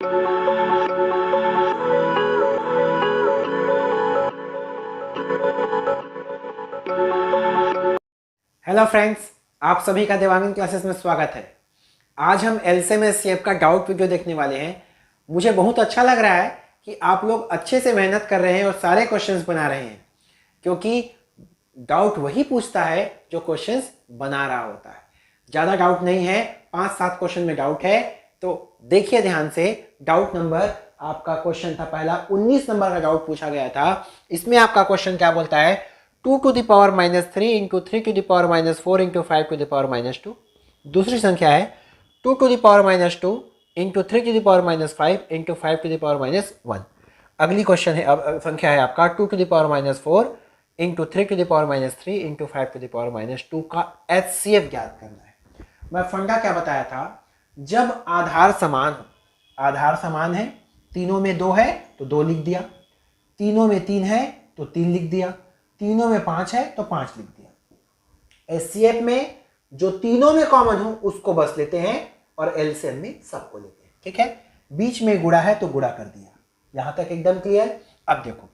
Hello friends, आप सभी का देवांगन क्लासेस में स्वागत है। आज हम एलसीएम एचसीएफ का डाउट वीडियो देखने वाले हैं। मुझे बहुत अच्छा लग रहा है कि आप लोग अच्छे से मेहनत कर रहे हैं और सारे क्वेश्चंस बना रहे हैं, क्योंकि डाउट वही पूछता है जो क्वेश्चंस बना रहा होता है। ज़्यादा डाउट नहीं है, 5-7 क्वेश्चन में डाउट है, तो देखिए ध्यान से। डाउट नंबर आपका क्वेश्चन था पहला, 19 नंबर का डाउट पूछा गया था। इसमें आपका क्वेश्चन क्या बोलता है, 2 to the power -3 into 3 to the power -4 into 5 to the power -2। दूसरी संख्या है 2 to the power -2 into 3 to the power -5 into 5 to the power -1। अगली क्वेश्चन है, अब संख्या है आपका 2 to the power -4 into 3 to the power -3 into 5 to the power -2 का एचसीएफ ज्ञात करना है। मैं फंडा क्या बताया था, जब आधार समान है, तीनों में 2 है तो 2 लिख दिया, तीनों में 3 है तो 3 लिख दिया, तीनों में 5 है तो 5 लिख दिया। एचसीएफ में जो तीनों में कॉमन हो उसको बस लेते हैं और एलसीएम में सबको लेते हैं। ठीक है, बीच में गुणा है तो गुणा कर दिया। यहां तक एकदम क्लियर। अब देखो,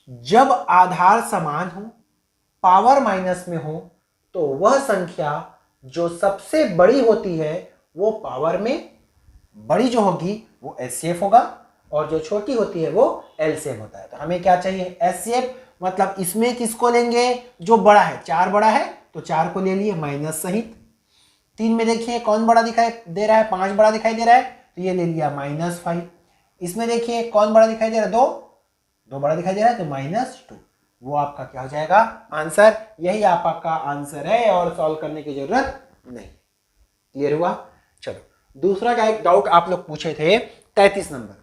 जब आधार समान हो, पावर माइनस में हो, तो वह संख्या जो सबसे बड़ी होती है वो पावर में बड़ी जो होगी वो एचसीएफ होगा, और जो छोटी होती है वो एलसीएम होता है। तो हमें क्या चाहिए, एचसीएफ। मतलब इसमें किसको लेंगे, जो बड़ा है। 4 बड़ा है तो 4 को ले लिए माइनस सहित। 3 में देखिए कौन बड़ा दिखाई दे रहा है, 5 बड़ा दिखाई दे रहा है तो ये ले लिया -5। इसमें देखिए कौन बड़ा दिखाई दे रहा है, 2 बड़ा दिखाई दे रहा है तो -2। वो आपका क्या हो जाएगा, आंसर। यही आपका आंसर है और सॉल्व करने की जरूरत नहीं। क्लियर हुआ। चलो, दूसरा का एक डाउट आप लोग पूछे थे, 33 नंबर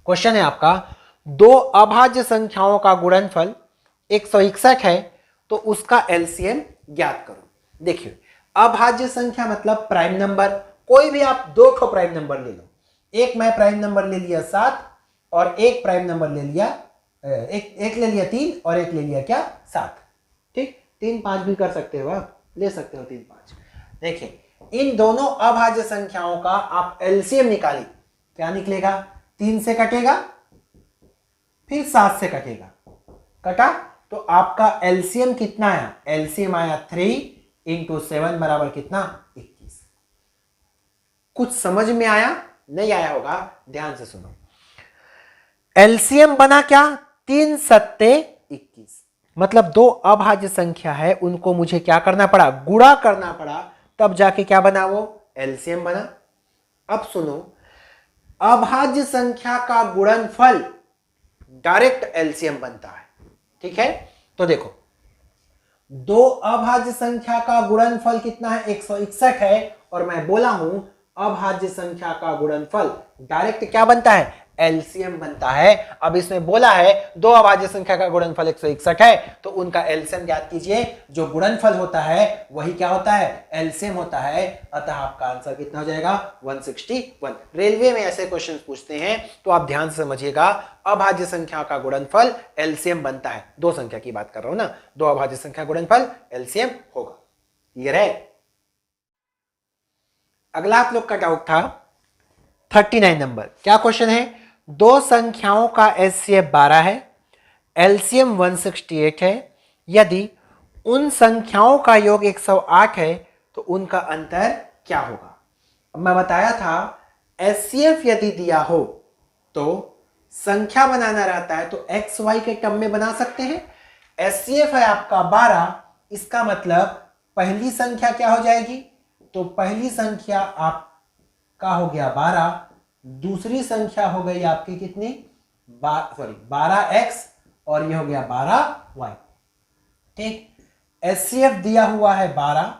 क्वेश्चन है आपका, 2 अभाज्य संख्याओं का गुणनफल 161 है तो उसका एलसीएम ज्ञात करो। देखिए, अभाज्य संख्या मतलब प्राइम नंबर। कोई भी आप 2 ठो प्राइम नंबर ले लो। एक मैं प्राइम नंबर ले लिया 7 और एक प्राइम नंबर ले लिया एक ले लिया 3 और एक ले लिया क्या 7। ठीक, 3-5 भी कर सकते हो, आप ले सकते हो 3-5। देखिए, इन दोनों अभाज्य संख्याओं का आप एलसीएम निकालिए। क्या निकलेगा, 3 से कटेगा फिर 7 से कटेगा, कटा तो आपका एलसीएम कितना आया, एलसीएम आया 3 इंटू 7 बराबर कितना, 21। कुछ समझ में आया, नहीं आया होगा, ध्यान से सुनो। एलसीएम बना क्या, 3 सत्ते 21। मतलब 2 अभाज्य संख्या है, उनको मुझे क्या करना पड़ा, गुणा करना पड़ा, तब जाके क्या बना, वो एलसीएम बना। अब सुनो, अभाज्य संख्या का गुणनफल डायरेक्ट एलसीएम बनता है। ठीक है, तो देखो 2 अभाज्य संख्या का गुणनफल कितना है, 161 है, और मैं बोला हूं अभाज्य संख्या का गुणनफल डायरेक्ट क्या बनता है, एलसीएम बनता है। अब इसमें बोला है 2 अभाज्य संख्या का गुणनफल 161 है तो उनका एलसीएम ज्ञात कीजिए। जो गुणनफल होता है वही क्या होता है, एलसीएम होता है। अतः आपका आंसर कितना हो जाएगा, 161। रेलवे में ऐसे क्वेश्चन पूछते हैं तो आप ध्यान से समझिएगा, अभाज्य संख्या का गुणनफल एलसीएम बनता है। 2 संख्या की बात कर रहा हूं ना, 2 अभाज्य संख्या गुणनफल एलसीएम होगा। क्लियर है। अगला आप लोग का डाउट था 39 नंबर। क्या क्वेश्चन है, 2 संख्याओं का एचसीएफ 12 है, एलसीएम 168 है। यदि उन संख्याओं का योग 108 है तो उनका अंतर क्या होगा। अब मैं बताया था, एचसीएफ यदि दिया हो तो संख्या बनाना रहता है तो एक्स वाई के टर्म में बना सकते हैं। एचसीएफ है आपका 12, इसका मतलब पहली संख्या क्या हो जाएगी, तो पहली संख्या आपका हो गया 12, दूसरी संख्या हो गई आपकी कितनी, 12x, और ये हो गया 12y। ठीक, एचसीएफ दिया हुआ है 12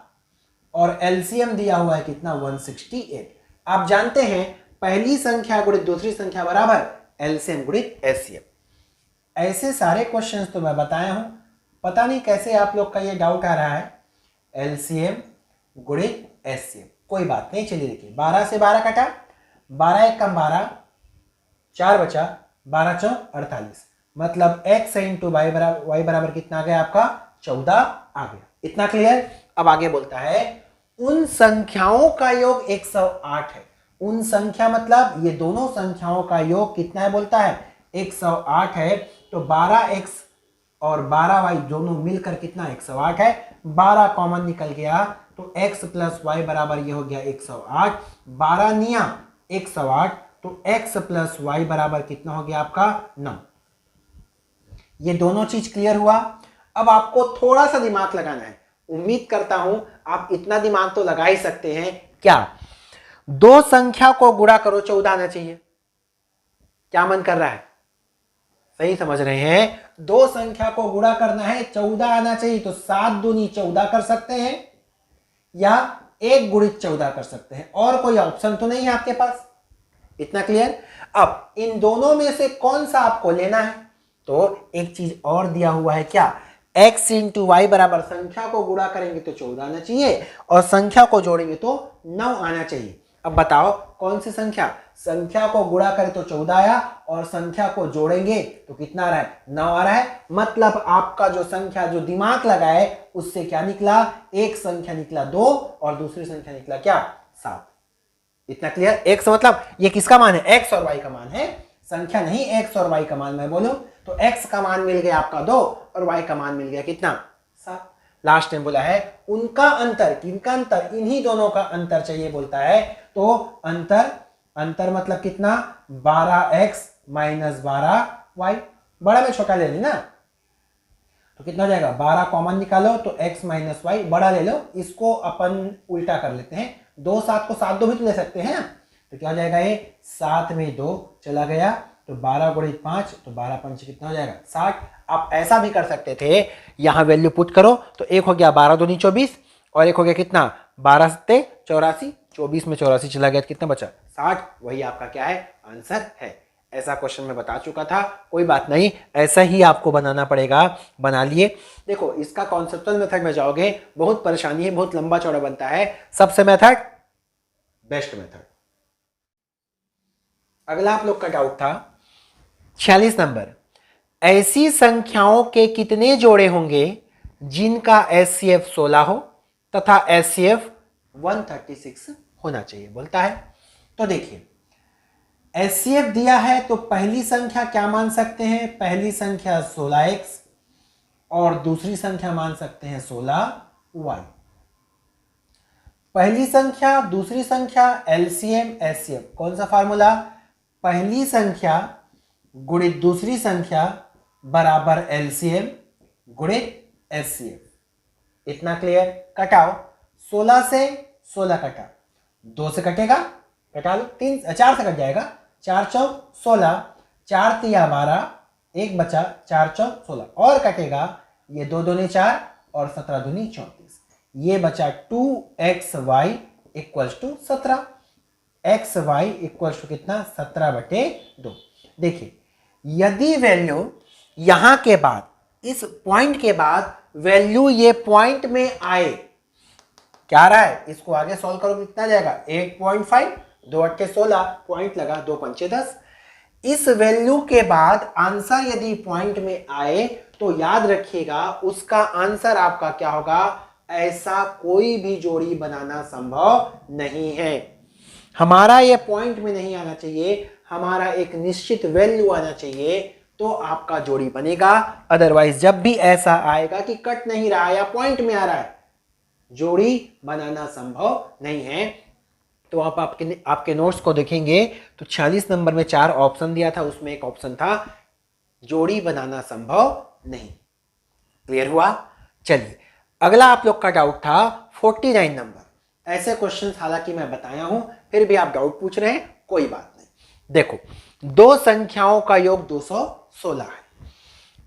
और एलसीएम दिया हुआ है कितना, 168। आप जानते हैं पहली संख्या गुणित दूसरी संख्या बराबर एलसीएम गुणित एचसीएफ। ऐसे सारे क्वेश्चंस तो मैं बताया हूं, पता नहीं कैसे आप लोग का ये डाउट आ रहा है, एलसीएम गुणित एचसीएफ। कोई बात नहीं, चलिए देखिए, 12 से 12 कटा, 12 एक कम 12, 4 बचा, 12 चौक 48, मतलब x इंटू वाई बराबर कितना आ गया आपका, 14 आ गया। इतना क्लियर। अब आगे बोलता है, उन संख्याओं का योग 108 है। उन संख्या मतलब ये दोनों संख्याओं का योग कितना है बोलता है 108 है। तो 12x और 12y दोनों मिलकर कितना 108 है। 12 कॉमन निकल गया तो x प्लस वाई बराबर ये हो गया 108। 12 निया 108 तो x प्लस वाई बराबर कितना हो गया आपका 9। ये दोनों चीज क्लियर हुआ। अब आपको थोड़ा सा दिमाग लगाना है। उम्मीद करता हूं आप इतना दिमाग तो लगा ही सकते हैं। क्या दो संख्या को गुणा करो 14 आना चाहिए? क्या मन कर रहा है? सही समझ रहे हैं, दो संख्या को गुणा करना है 14 आना चाहिए। तो 7 दूनी 14 कर सकते हैं या 1 गुणित 14 कर सकते हैं, और कोई ऑप्शन तो नहीं है आपके पास। इतना क्लियर। अब इन दोनों में से कौन सा आपको लेना है? तो एक चीज और दिया हुआ है, क्या x इंटू वाई बराबर संख्या को गुणा करेंगे तो 14 आना चाहिए और संख्या को जोड़ेंगे तो 9 आना चाहिए। अब बताओ कौन सी संख्या? संख्या को गुणा करें तो 14 आया और संख्या को जोड़ेंगे तो कितना आ रहा है 9 आ रहा है। मतलब आपका जो संख्या जो दिमाग लगाए उससे क्या निकला, एक संख्या निकला 2 और दूसरी संख्या निकला क्या 7। इतना क्लियर। x मतलब ये किसका मान है? x और y का मान है, संख्या नहीं x और y का मान मैं बोलूं तो x का मान मिल गया आपका 2 और y का मान मिल गया कितना 7। लास्ट में बोला है उनका अंतर, किनका अंतर? इन्हीं दोनों का अंतर चाहिए बोलता है। तो अंतर मतलब कितना 12x माइनस 12y। बड़ा में छोटा ले लेना तो कितना हो जाएगा 12 कॉमन निकालो तो x माइनस वाई, बड़ा ले लो, इसको अपन उल्टा कर लेते हैं। 2 7 को 7 2 भी तो ले सकते हैं। तो क्या हो जाएगा ये 7 में 2 चला गया तो 12 गुणित 5 तो 12 पंच कितना हो जाएगा 60। आप ऐसा भी कर सकते थे, यहां वैल्यू पुट करो तो एक हो गया 12 दूनी 24 और एक हो गया कितना 12 सत्ते 84, 24 में 84 चला गया तो कितना बचा 60। वही आपका क्या है आंसर है। ऐसा क्वेश्चन मैं बता चुका था, कोई बात नहीं, ऐसा ही आपको बनाना पड़ेगा, बना लिए। देखो इसका कॉन्सेप्चुअल मेथड में जाओगे बहुत परेशानी है, बहुत लंबा चौड़ा बनता है। सबसे मेथड बेस्ट मेथड। अगला आप लोग का डाउट था 46 नंबर, ऐसी संख्याओं के कितने जोड़े होंगे जिनका एचसीएफ 16 हो तथा एचसीएफ 136 होना चाहिए बोलता है। तो देखिए एचसीएफ दिया है तो पहली संख्या क्या मान सकते हैं? पहली संख्या 16x और दूसरी संख्या मान सकते हैं 16y। पहली संख्या दूसरी संख्या एलसीएम एचसीएफ, कौन सा फार्मूला? पहली संख्या गुणित दूसरी संख्या बराबर एलसीएम गुणित एचसीएफ। इतना क्लियर। कटाओ 16 से 16 कटा, 2 से कटेगा कटा लो, 4 से कट जाएगा, 4 चौक 16, 4 तिया 12, 1 बचा, 4 चौक 16 और कटेगा ये 2 दूनी 4 और 17 दूनी 34, ये बचा 2xy equals to 17। xy equals to कितना 17/2। देखिए यदि वैल्यू यहां के बाद इस पॉइंट के बाद वैल्यू ये पॉइंट में आए, क्या आ रहा है इसको आगे सॉल्व करो कितना जाएगा 8.5, 2 8 16 पॉइंट लगा, 2 पंचे 10। इस वैल्यू के बाद आंसर यदि पॉइंट में आए तो याद रखिएगा उसका आंसर आपका क्या होगा, ऐसा कोई भी जोड़ी बनाना संभव नहीं है। हमारा ये पॉइंट में नहीं आना चाहिए, हमारा एक निश्चित वैल्यू आना चाहिए तो आपका जोड़ी बनेगा। अदरवाइज जब भी ऐसा आएगा कि कट नहीं रहा या पॉइंट में आ रहा है, जोड़ी बनाना संभव नहीं है। तो आप आपके नोट्स को देखेंगे तो 46 नंबर में 4 ऑप्शन दिया था, उसमें एक ऑप्शन था जोड़ी बनाना संभव नहीं। क्लियर हुआ? चलिए अगला आप लोग का डाउट था 49 नंबर। ऐसे क्वेश्चन हालांकि मैं बताया हूं फिर भी आप डाउट पूछ रहे हैं, कोई बात नहीं। देखो दो संख्याओं का योग 216 है,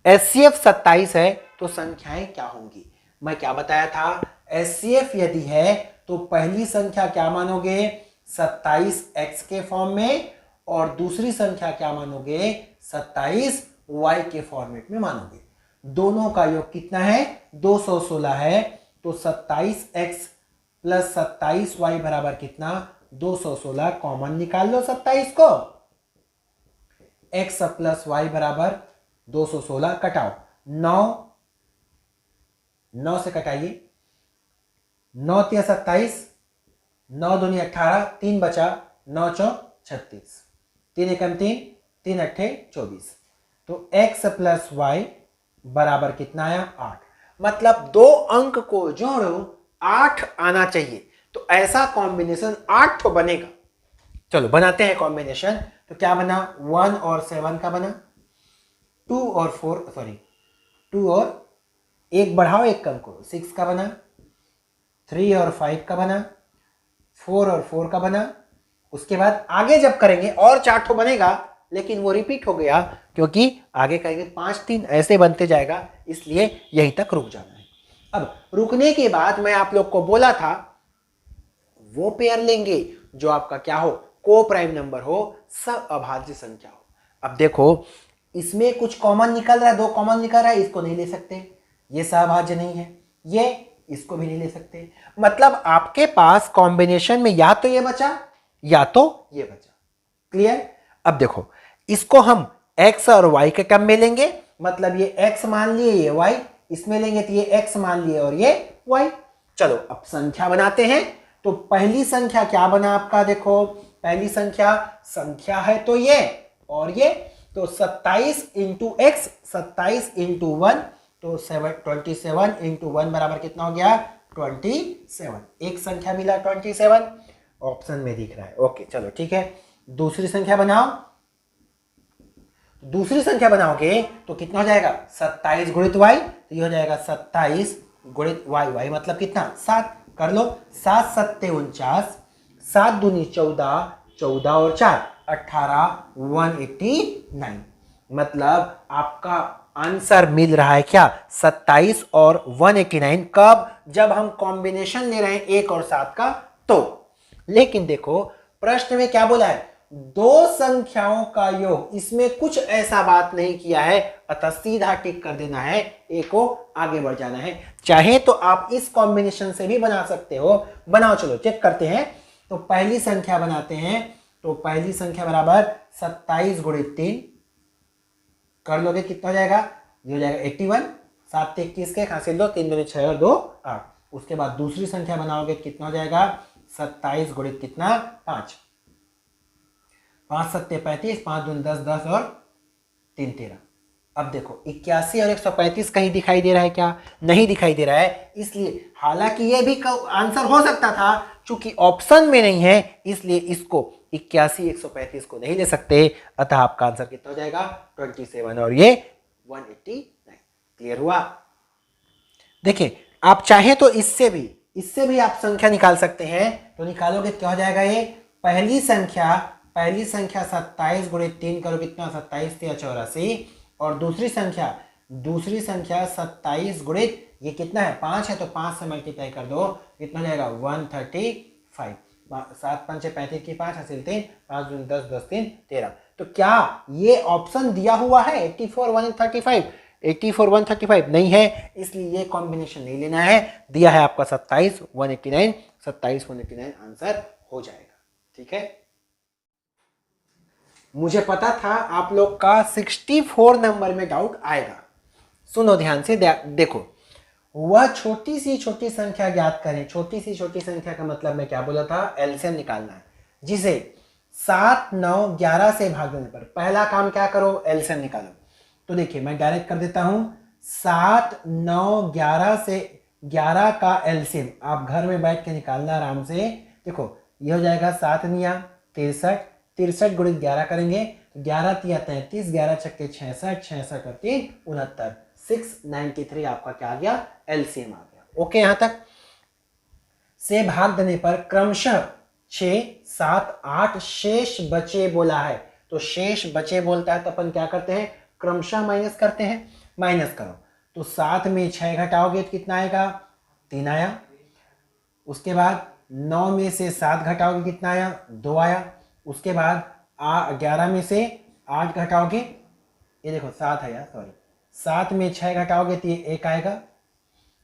एचसीएफ 27 है तो संख्याएं क्या होंगी? मैं क्या बताया था, एचसीएफ यदि है तो पहली संख्या क्या मानोगे 27x के फॉर्म में और दूसरी संख्या क्या मानोगे 27y के फॉर्मेट में मानोगे। दोनों का योग कितना है 216 है तो 27x प्लस 27y बराबर कितना 216। कॉमन निकाल लो 27 को, x प्लस y बराबर 216, कटाओ 9 से कटाइए, 9 तिया 27, 9 दूनी 18, 3 बचा, 9 चौक 36, 3 एकम 3, 3 अट्ठे 24। तो x प्लस वाई बराबर कितना आया 8। मतलब 2 अंक को जोड़ो 8 आना चाहिए। तो ऐसा कॉम्बिनेशन 8 तो बनेगा। चलो बनाते हैं कॉम्बिनेशन। तो क्या बना 1 और 7 का बना, 2 और 4 सॉरी 2 और एक बढ़ाओ एक कम करो 6 का बना, 3 और 5 का बना, 4 और 4 का बना। उसके बाद आगे जब करेंगे और 4 ठो बनेगा, लेकिन वो रिपीट हो गया क्योंकि आगे करेंगे 5 3 ऐसे बनते जाएगा, इसलिए यहीं तक रुक जाना है। अब रुकने के बाद मैं आप लोग को बोला था वो पेयर लेंगे जो आपका क्या हो, को प्राइम नंबर हो, सअभाज्य संख्या हो। अब देखो इसमें कुछ कॉमन निकल रहा है, 2 कॉमन निकल रहा है, इसको नहीं ले सकते, ये सअभाज्य नहीं है, ये इसको भी नहीं ले सकते। मतलब आपके पास कॉम्बिनेशन में या तो ये बचा या तो ये बचा। क्लियर? अब देखो इसको हम x और y के टर्म में लेंगे, मतलब ये x मान लिए ये y, इसमें लेंगे तो ये x मान लिए और ये y। चलो अब संख्या बनाते हैं। तो पहली संख्या क्या बना आपका, देखो पहली संख्या है तो ये और ये, तो 27 इंटू एक्स, 27 इंटू 1, तो 27 इंटू 1 बराबर कितना हो गया 27। एक संख्या मिला 27, ऑप्शन में दिख रहा है। ओके चलो ठीक है। दूसरी संख्या बनाओ। दूसरी संख्या बनाओगे तो कितना हो जाएगा 27 गुणित y, तो ये हो जाएगा 27 गुणित y मतलब कितना 7। कर लो 7 7 49, 7 दूनी 14, 14 और 4 18, 189। मतलब आपका आंसर मिल रहा है क्या 27 और 189। कब? जब हम कॉम्बिनेशन ले रहे हैं 1 और 7 का। तो लेकिन देखो प्रश्न में क्या बोला है, 2 संख्याओं का योग, इसमें कुछ ऐसा बात नहीं किया है, अतः सीधा टिक कर देना है, ए को आगे बढ़ जाना है। चाहे तो आप इस कॉम्बिनेशन से भी बना सकते हो, बनाओ। चलो चेक करते हैं। तो पहली संख्या बनाते हैं। तो पहली संख्या बराबर 27 गुणित 3 कर लोगे कितना हो जाएगा, ये हो जाएगा 81, 7 21 के हासिल 2, 3 दूनी 6 और 2 8। उसके बाद दूसरी संख्या बनाओगे कितना हो जाएगा 27 गुणित कितना 5, 5 7 35, 5 दूनी 10, 10 और 3 13। अब देखो 81 और 135 कहीं दिखाई दे रहा है क्या? नहीं दिखाई दे रहा है। इसलिए हालांकि ये भी आंसर हो सकता था, चूंकि ऑप्शन में नहीं है इसलिए इसको 81 135 को नहीं ले सकते। अतः आपका आंसर कितना हो जाएगा 27 और ये 189। क्लियर हुआ? देखिए आप चाहे तो इससे भी आप संख्या निकाल सकते हैं। तो निकालोगे क्या हो जाएगा, ये पहली संख्या 27 गुणित 3 करो कितना 27 3 84, और दूसरी संख्या 27 गुणित ये कितना है 5 है, तो 5 से मल्टीप्लाई कर दो कितना हो जाएगा 135। 7 5 35 की 5 हासिल 3, 5 दूनी 10 10 3 13। तो क्या ये ऑप्शन दिया हुआ है 84 135? 84 135 नहीं है, इसलिए ये कॉम्बिनेशन नहीं लेना है। दिया है आपका 27 189, 27 189 आंसर हो जाएगा। ठीक है, मुझे पता था आप लोग का 64 नंबर में डाउट आएगा। सुनो ध्यान से, देखो वह छोटी सी छोटी संख्या ज्ञात करें। छोटी सी छोटी संख्या का मतलब मैं क्या बोला था, एलसीएम निकालना है, जिसे 7 9 11 से भाग देने पर पहला काम क्या करो, एलसीएम निकालो। तो देखिए मैं डायरेक्ट कर देता हूं, 7 9 11 से 11 का एलसीएम आप घर में बैठ के निकालना आराम से। देखो ये हो जाएगा 7 निया 63, 63 गुणित 11 करेंगे तो 11 तिया 33, 11 छक्के 66, 66 और 3 69, 693 आपका क्या आ गया, एलसीएम आ गया। ओके, यहां तक से भाग देने पर क्रमशः 6 7 8 शेष बचे बोला है। तो शेष बचे बोलता है तो अपन क्या करते हैं, क्रमशः माइनस करते हैं। माइनस करो तो 7 में 6 घटाओगे तो कितना आएगा 3 आया। उसके बाद 9 में से 7 घटाओगे कितना आया 2 आया। उसके बाद 11 में से 8 घटाओगे, ये देखो 7 आया, सॉरी 7 में 6 घटाओगे तो ये 1 आएगा।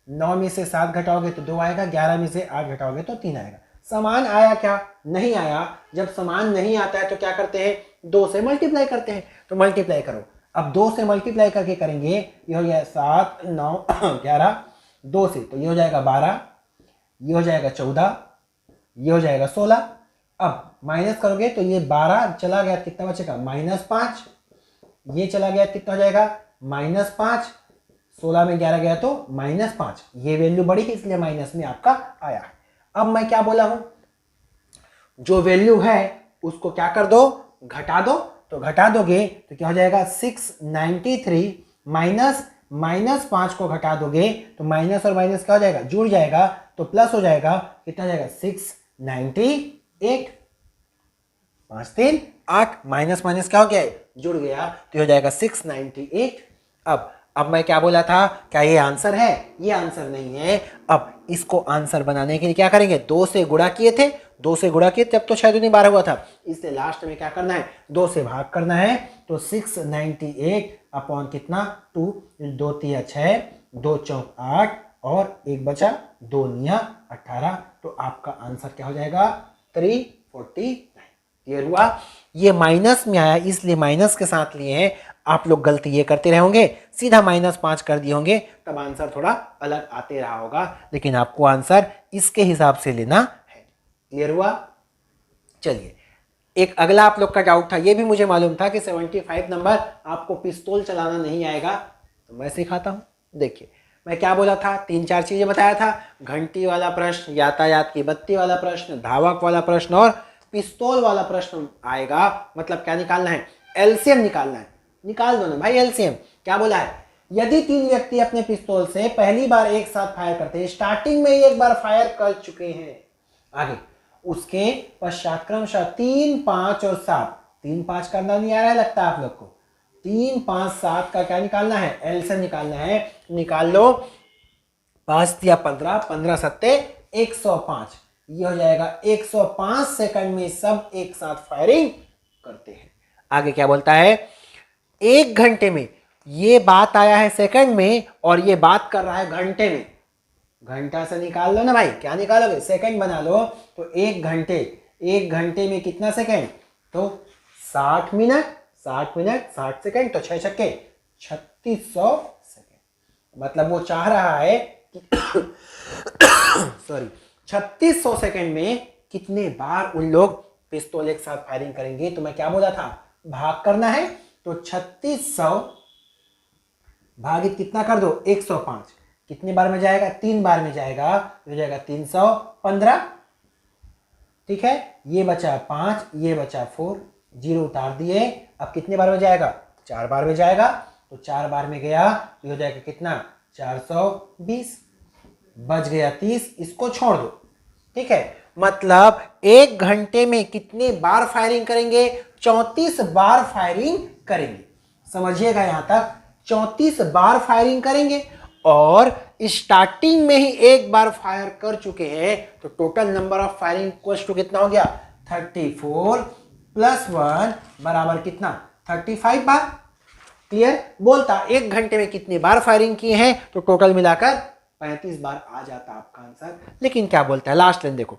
9 में से 7 घटाओगे तो 2 आएगा। 11 में से 8 घटाओगे तो 3 आएगा। समान आया क्या, नहीं आया। जब समान नहीं आता है तो क्या करते हैं, 2 से मल्टीप्लाई करते हैं। तो मल्टीप्लाई करो, अब 2 से मल्टीप्लाई करके करेंगे, ये हो गया 7 9 11, 2 से तो ये हो जाएगा 12, ये हो जाएगा 14, ये हो जाएगा 16। अब माइनस करोगे तो ये 12 चला गया, कितना बचेगा -5, ये चला गया कितना हो जाएगा -5, 16 में 11 गया तो -5, ये वैल्यू बढ़ी इसलिए माइनस में आपका आया है। अब मैं क्या बोला हूं, जो वैल्यू है उसको क्या कर दो, घटा दो, तो घटा दोगे तो क्या हो जाएगा 693 -5 को घटा दोगे तो माइनस और माइनस क्या हो जाएगा, जुड़ जाएगा तो प्लस हो जाएगा, कितना हो जाएगा 698, 5 3 8, माइनस माइनस क्या हो गया, जुड़ गया तो हो जाएगा 698। अब मैं क्या बोला था, क्या ये आंसर है, ये आंसर नहीं है। अब इसको आंसर बनाने के लिए क्या करेंगे, 2 से गुणा किए थे, 2 से गुणा किए तब तो 6 दूनी 12 हुआ था, इसलिए लास्ट में क्या करना है, 2 से भाग करना है, तो 698 अपॉन कितना 2, 2 3 6, 2 चौक 8 और 1 बचा 2 निया 18, तो आपका आंसर क्या हो जाएगा 349। क्लियर हुआ, ये माइनस में आया इसलिए माइनस के साथ लिए हैं, आप लोग गलती ये करते रहे होंगे, सीधा -5 कर दिए होंगे, तब आंसर थोड़ा अलग आते रहा होगा, लेकिन आपको आंसर इसके हिसाब से लेना है। क्लियर हुआ, चलिए एक अगला आप लोग का डाउट था, ये भी मुझे मालूम था कि 75 नंबर आपको पिस्तौल चलाना नहीं आएगा, तो मैं सिखाता हूँ। देखिए मैं क्या बोला था, 3-4 चीजें बताया था, घंटी वाला प्रश्न, यातायात की बत्ती वाला प्रश्न, धावक वाला प्रश्न और पिस्तौल वाला प्रश्न आएगा। मतलब क्या निकालना है, एलसीएम निकालना है, निकाल दो ना भाई एलसीएम। क्या बोला है, यदि 3 व्यक्ति अपने पिस्तौल से पहली बार एक साथ फायर करते हैं, स्टार्टिंग में एक बार फायर कर चुके हैं, आगे उसके पश्चात क्रमशः 3 5 और 7, 3 5 करना नहीं आ रहा है लगता है आप लोग को, 3 5 7 का क्या निकालना है, एलसीएम निकालना है, निकाल लो, 5 या 15, 15 सत्ते 105, ये हो जाएगा 105 सेकंड में सब एक साथ फायरिंग करते हैं। आगे क्या बोलता है, 1 घंटे में, ये बात आया है सेकंड में और ये बात कर रहा है घंटे में, घंटा से निकाल लो ना भाई, क्या निकालोगे, सेकंड बना लो, तो 1 घंटे में कितना सेकंड, तो 60 मिनट, 60 सेकंड, तो 6 छक्के 3600 सेकंड। मतलब वो चाह रहा है कि सॉरी 3600 सेकंड में कितने बार उन लोग पिस्तौल एक साथ फायरिंग करेंगे। तो मैं क्या बोला था, भाग करना है, तो 3600 भागित कितना कर दो 105, कितने बार में जाएगा, 3 बार में जाएगा, तो हो जाएगा 315। ठीक है, ये बचा 5, ये बचा 4, 0 उतार दिए, अब कितने बार में जाएगा, 4 बार में जाएगा, तो 4 बार में गया तो हो जाएगा कितना 420, बच गया 30, इसको छोड़ दो। ठीक है, मतलब 1 घंटे में कितने बार फायरिंग करेंगे, 34 बार फायरिंग करेंगे। समझिएगा यहां तक, 34 बार फायरिंग करेंगे और स्टार्टिंग में ही एक बार फायर कर चुके हैं, तो total number of firing equals to कितना हो गया 34 + 1 बराबर कितना 35 बार। क्लियर, बोलता 1 घंटे में कितने बार फायरिंग किए हैं, तो टोटल मिलाकर 35 बार आ जाता आपका आंसर। लेकिन क्या बोलता है लास्ट लाइन देखो,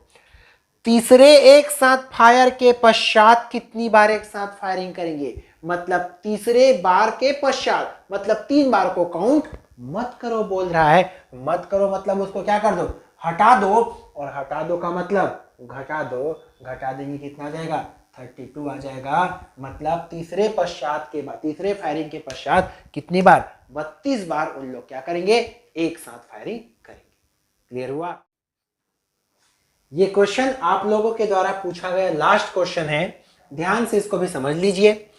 तीसरे एक साथ फायर के पश्चात कितनी बार एक साथ फायरिंग करेंगे, मतलब तीसरे बार के पश्चात, मतलब 3 बार को काउंट मत करो बोल रहा है। मत करो मतलब उसको क्या कर दो, हटा दो, और हटा दो का मतलब घटा दो, घटा देंगे कितना आ जाएगा 32 आ जाएगा। मतलब तीसरे पश्चात के बाद, तीसरे फायरिंग के पश्चात कितनी बार, 32 बार उन लोग क्या करेंगे, एक साथ फायरिंग करेंगे। क्लियर हुआ, ये क्वेश्चन आप लोगों के द्वारा पूछा गया लास्ट क्वेश्चन है, ध्यान से इसको भी समझ लीजिए।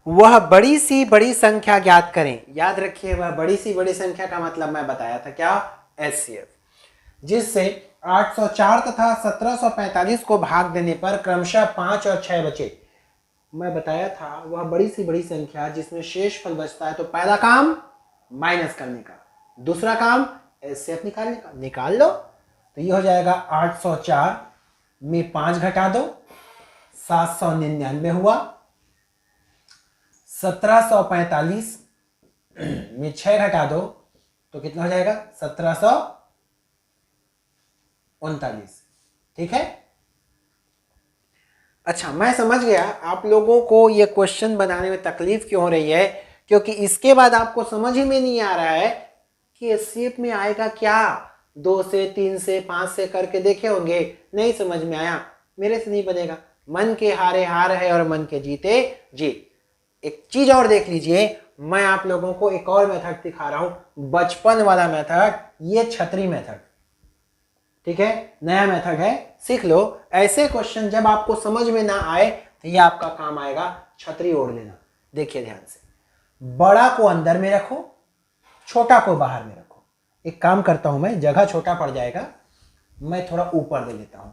वह बड़ी सी बड़ी संख्या ज्ञात करें, याद रखिए वह बड़ी सी बड़ी संख्या का मतलब मैं बताया था क्या, एचसीएफ, जिससे 804 तथा 1745 को भाग देने पर क्रमशः 5 और 6 बचे। मैं बताया था वह बड़ी सी बड़ी संख्या जिसमें शेष फल बचता है, तो पहला काम माइनस करने का, दूसरा काम एचसीएफ निकालने का, निकाल लो। तो ये हो जाएगा 804 में 5 घटा दो 799 हुआ, 1745 में 6 घटा दो तो कितना हो जाएगा 1739। ठीक है, अच्छा मैं समझ गया आप लोगों को ये क्वेश्चन बनाने में तकलीफ क्यों हो रही है, क्योंकि इसके बाद आपको समझ ही में नहीं आ रहा है कि एचसीएफ में आएगा क्या। 2 से 3 से 5 से करके देखे होंगे, नहीं समझ में आया, मेरे से नहीं बनेगा, मन के हारे हार है और मन के जीते जीत। एक चीज और देख लीजिए, मैं आप लोगों को एक और मेथड दिखा रहा हूं, बचपन वाला मेथड, ये छतरी मेथड। ठीक है, नया मेथड है, सीख लो। ऐसे क्वेश्चन जब आपको समझ में ना आए तो ये आपका काम आएगा, छतरी ओढ़ लेना। देखिए ध्यान से, बड़ा को अंदर में रखो, छोटा को बाहर में रखो। एक काम करता हूं मैं, जगह छोटा पड़ जाएगा, मैं थोड़ा ऊपर दे लेता हूं।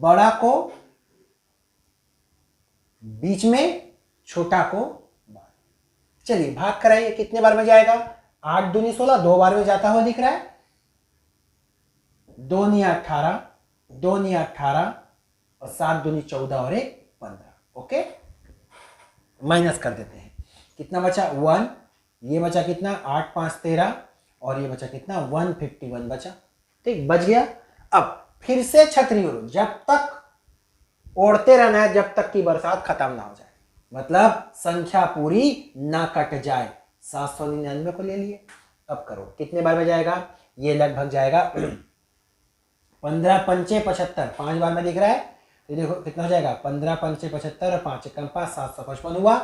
बड़ा को बीच में, छोटा को बाहर। चलिए भाग कराइए, कितने बार में जाएगा? 8 दूनी 16, 2 बार में जाता हुआ दिख रहा है। 2 नी 18, 2 नी 18 और 7 दूनी 14 और 1 15। ओके, माइनस कर देते हैं। कितना बचा? 1। ये बचा कितना? 8 5 13 और ये बचा कितना? 151 बचा। ठीक, बच गया। अब फिर से छतरी ओढ़ो, जब तक ओढ़ते रहना है जब तक कि बरसात खत्म ना हो जाए, मतलब संख्या पूरी ना कट जाए। 799 को ले लिए। अब करो, कितने बार में जाएगा? ये लगभग जाएगा 15 पंचे 75, 5 बार में दिख रहा है। तो देखो कितना हो जाएगा? 15 पंचे 75 और 5 एकम 5, 755 हुआ।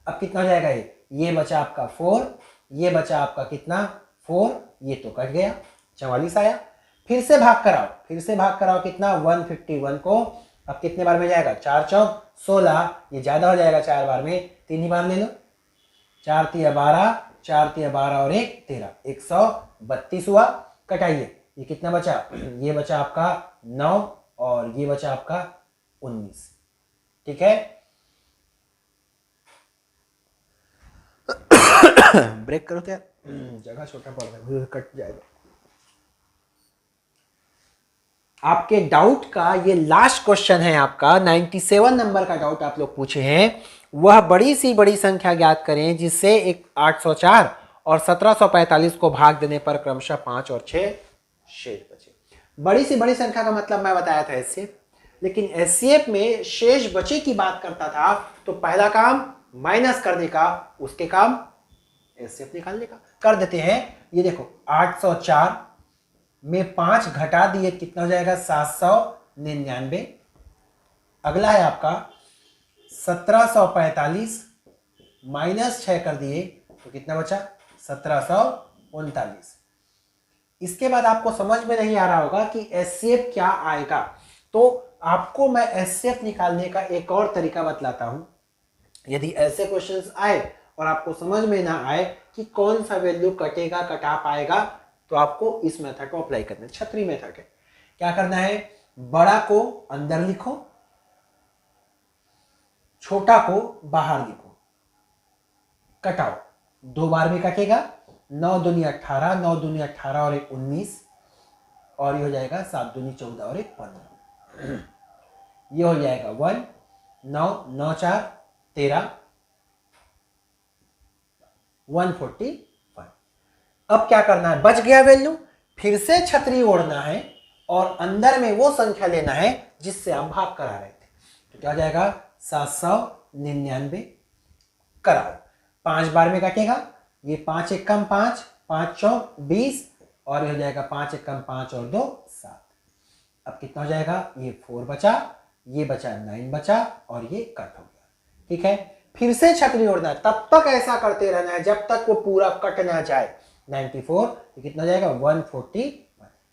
अब कितना हो जाएगा? ये बचा आपका 4, ये बचा आपका कितना? 4, ये तो कट गया, 44 आया। फिर से भाग कराओ, फिर से भाग कराओ, कितना? 151 को। अब कितने बार में जाएगा? 4 चौक 16, ये ज्यादा हो जाएगा 4 बार में, 3 ही बार ले लो। 4 तिया 12, 4 तिया 12 और 1 13, 132 हुआ। कटाइए, ये कितना बचा? ये बचा आपका 9 और ये बचा आपका 19। ठीक है, ब्रेक करो क्या? जगह छोटा पड़ रहा है, कट जाएगा। आपके डाउट का ये लास्ट क्वेश्चन है आपका, 97 नंबर का डाउट आप लोग पूछे हैं। वह बड़ी सी बड़ी संख्या ज्ञात करें जिससे एक 804 और 1745 को भाग देने पर क्रमशः 5 और 6 शेष बचे। बड़ी सी बड़ी संख्या का मतलब मैं बताया था एचसीएफ, लेकिन एचसीएफ में शेष बचे की बात करता था तो पहला काम माइनस करने का, उसके काम एचसीएफ निकालने का। कर देते हैं। ये देखो 804 में 5 घटा दिए, कितना हो जाएगा? 799। अगला है आपका 1745 माइनस 6 कर दिए तो कितना बचा? 1739। इसके बाद आपको समझ में नहीं आ रहा होगा कि एचसीएफ क्या आएगा, तो आपको मैं एचसीएफ निकालने का एक और तरीका बतलाता हूं। यदि ऐसे क्वेश्चंस आए और आपको समझ में ना आए कि कौन सा वैल्यू कटेगा, कटा पाएगा, तो आपको इस मेथड को अप्लाई करना है। छतरी मेथड है। क्या करना है? बड़ा को अंदर लिखो, छोटा को बाहर लिखो, कटाओ। 2 बार में कटेगा। 9 दूनी 18, 9 दूनी 18 और 1 19 और ये हो जाएगा 7 दूनी 14 और 1 15। ये हो जाएगा 1 9 9 4 13 145। अब क्या करना है? बच गया वैल्यू, फिर से छतरी ओढ़ना है और अंदर में वो संख्या लेना है जिससे आप भाग करा रहे थे। तो क्या हो जाएगा? 799 कराओ। 5 बार में कटेगा। ये 5 एकम 5, 5 चौक 20 और ये हो जाएगा 5 एकम 5 और 2 7। अब कितना हो जाएगा? ये 4 बचा, ये बचा 9 बचा और ये कट हो गया। ठीक है, फिर से छतरी ओढ़ना है। तब तक ऐसा करते रहना है जब तक वो पूरा कट ना जाए। 94, तो कितना जाएगा? 141।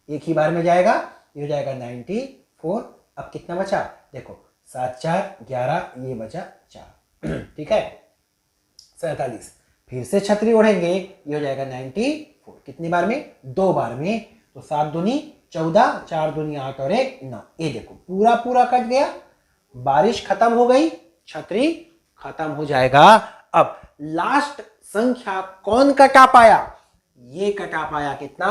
एक ही बार में जाएगा, ये हो जाएगा 94। अब कितना बचा? देखो 7 4 11, ये बचा 4। ठीक है, 47। फिर से छतरी ओढ़ेंगे, ये हो जाएगा 94। कितनी बार में? 2 बार में। तो 7 दूनी 14, 4 दूनी 8 और 1 9। ये देखो पूरा पूरा कट गया, बारिश खत्म हो गई, छतरी खत्म हो जाएगा। अब लास्ट संख्या कौन कटा पाया? ये कटा पाया कितना?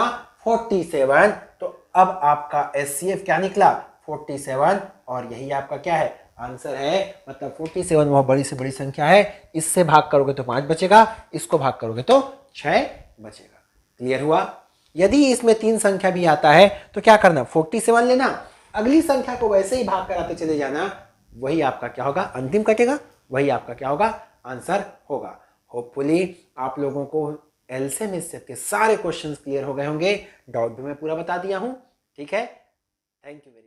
47। तो अब आपका एचसीएफ क्या निकला? 47। और यही आपका क्या है? आंसर है। मतलब 47 बहुत बड़ी से बड़ी संख्या है। इससे भाग करोगे तो 5 बचेगा, इसको भाग करोगे तो 6 बचेगा। क्लियर हुआ? यदि इसमें 3 संख्या भी आता है तो क्या करना? 47 लेना, अगली संख्या को वैसे ही भाग कराते चले जाना, वही आपका क्या होगा? अंतिम कटेगा, वही आपका क्या होगा? आंसर होगा। होपफुली आप लोगों को एलसीएम एचसीएफ के सारे क्वेश्चंस क्लियर हो गए होंगे। डाउट भी मैं पूरा बता दिया हूं। ठीक है, थैंक यू वेरी मच।